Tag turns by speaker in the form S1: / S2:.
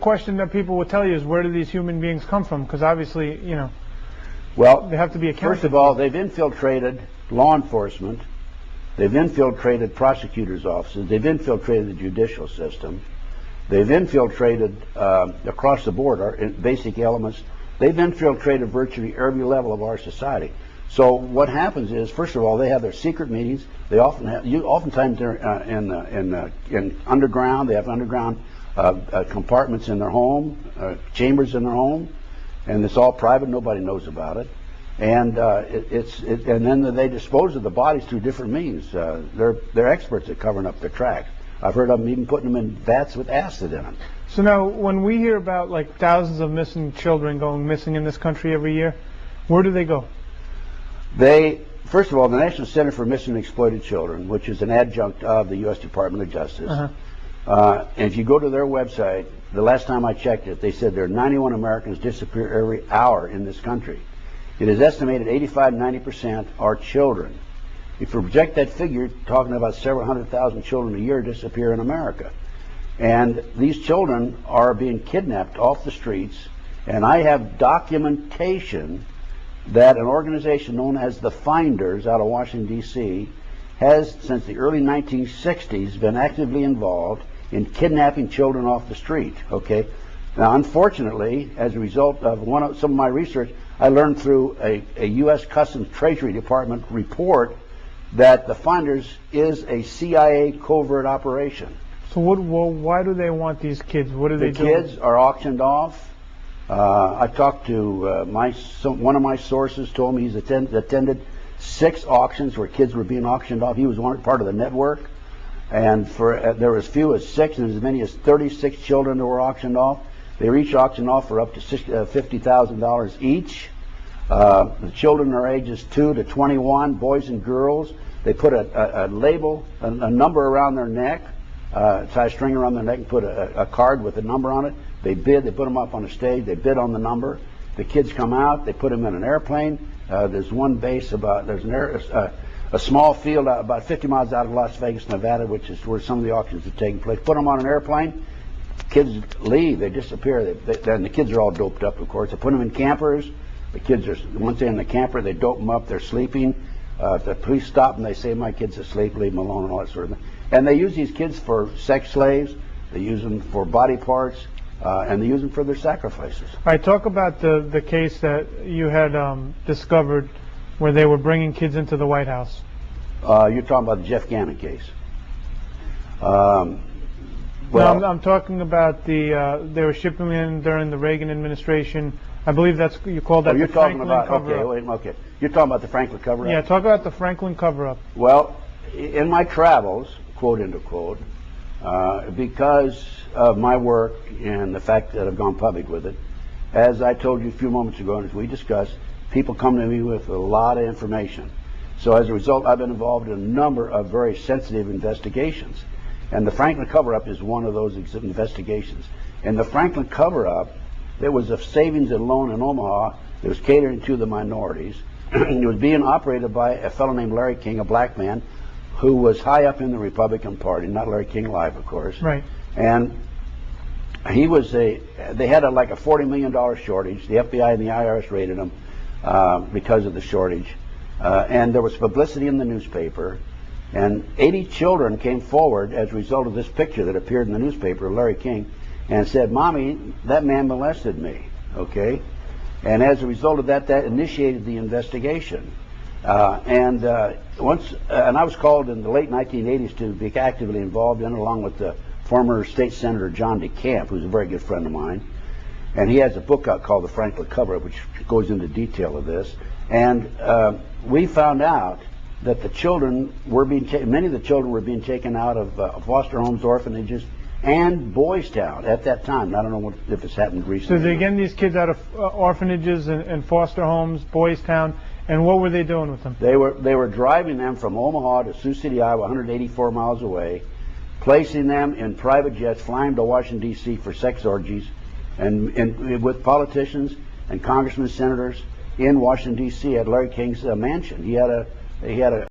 S1: Question that people will tell you is, where do these human beings come from? Because obviously, you know,
S2: well,
S1: they have to be accounted
S2: first of all, they've infiltrated law enforcement, they've infiltrated prosecutors' offices, they've infiltrated the judicial system, they've infiltrated across the board in basic elements. They've infiltrated virtually every level of our society. So what happens is, first of all, they have their secret meetings. They often have, oftentimes they're in underground. They have underground compartments in their home, chambers in their home, and it's all private. Nobody knows about it. And and then they dispose of the bodies through different means. They're experts at covering up their tracks. I've heard of them even putting them in vats with acid in them.
S1: So now, when we hear about like thousands of missing children going missing in this country every year, where do they go?
S2: First of all, the National Center for Missing and Exploited Children, which is an adjunct of the U.S. Department of Justice, and if you go to their website, the last time I checked it, they said there are 91 Americans disappear every hour in this country. It is estimated 85–90% are children. If you project that figure, talking about several 100,000 children a year disappear in America. And these children are being kidnapped off the streets, and I have documentation that an organization known as the Finders out of Washington, D.C. has, since the early 1960s, been actively involved in kidnapping children off the street. Okay. Now, unfortunately, as a result of some of my research, I learned through a U.S. Customs Treasury Department report that the Finders is a CIA covert operation.
S1: So why do they want these kids? What do they do?
S2: The kids are auctioned off. I talked to one of my sources, told me he's attended 6 auctions where kids were being auctioned off. He was part of the network, and there were as few as 6 and as many as 36 children that were auctioned off. They were each auctioned off for up to $50,000 each. The children are ages 2 to 21, boys and girls. They put a label, a number around their neck, tie a string around their neck and put a card with a number on it. They bid, they put them up on a stage, they bid on the number. The kids come out, they put them in an airplane. There's one base a small field about 50 miles out of Las Vegas, Nevada, which is where some of the auctions are taking place. Put them on an airplane, kids leave, they disappear. And the kids are all doped up, of course. They put them in campers. The kids are, once they're in the camper, they dope them up, they're sleeping. If the police stop them, they say, my kid's asleep, leave them alone, and all that sort of thing. And they use these kids for sex slaves, they use them for body parts, and they use them for their sacrifices.
S1: All right, talk about the case that you had discovered where they were bringing kids into the White House.
S2: You're talking about the Jeff Gannon case.
S1: Well, no, I'm talking about they were shipping them in during the Reagan administration. I believe you called that the Franklin cover-up.
S2: Okay. You're talking about the Franklin cover-up?
S1: Yeah, talk about the Franklin cover-up.
S2: Well, in my travels, quote unquote, quote, because of my work and the fact that I've gone public with it, as I told you a few moments ago and as we discussed, people come to me with a lot of information. So as a result, I've been involved in a number of very sensitive investigations. And the Franklin cover-up is one of those investigations. And the Franklin cover-up, there was a savings and loan in Omaha that was catering to the minorities. It was being operated by a fellow named Larry King, a black man, who was high up in the Republican Party, not Larry King Live, of course.
S1: Right.
S2: And he was they had like a $40 million shortage. The FBI and the IRS raided him because of the shortage. And there was publicity in the newspaper. And 80 children came forward as a result of this picture that appeared in the newspaper of Larry King and said, Mommy, that man molested me, okay? And as a result of that, that initiated the investigation. And I was called in the late 1980s to be actively involved in it, along with the former state senator John DeCamp, who's a very good friend of mine. And he has a book out called The Franklin Cover-Up, which goes into detail of this. And we found out that the children were many of the children were being taken out of foster homes, orphanages, and Boys Town at that time. I don't know if it's happened recently.
S1: So they're getting these kids out of orphanages and foster homes, Boys Town, and what were they doing with them?
S2: They were driving them from Omaha to Sioux City, Iowa, 184 miles away, placing them in private jets, flying to Washington, D.C. for sex orgies, and with politicians and congressmen, senators in Washington, D.C. at Larry King's mansion. He had a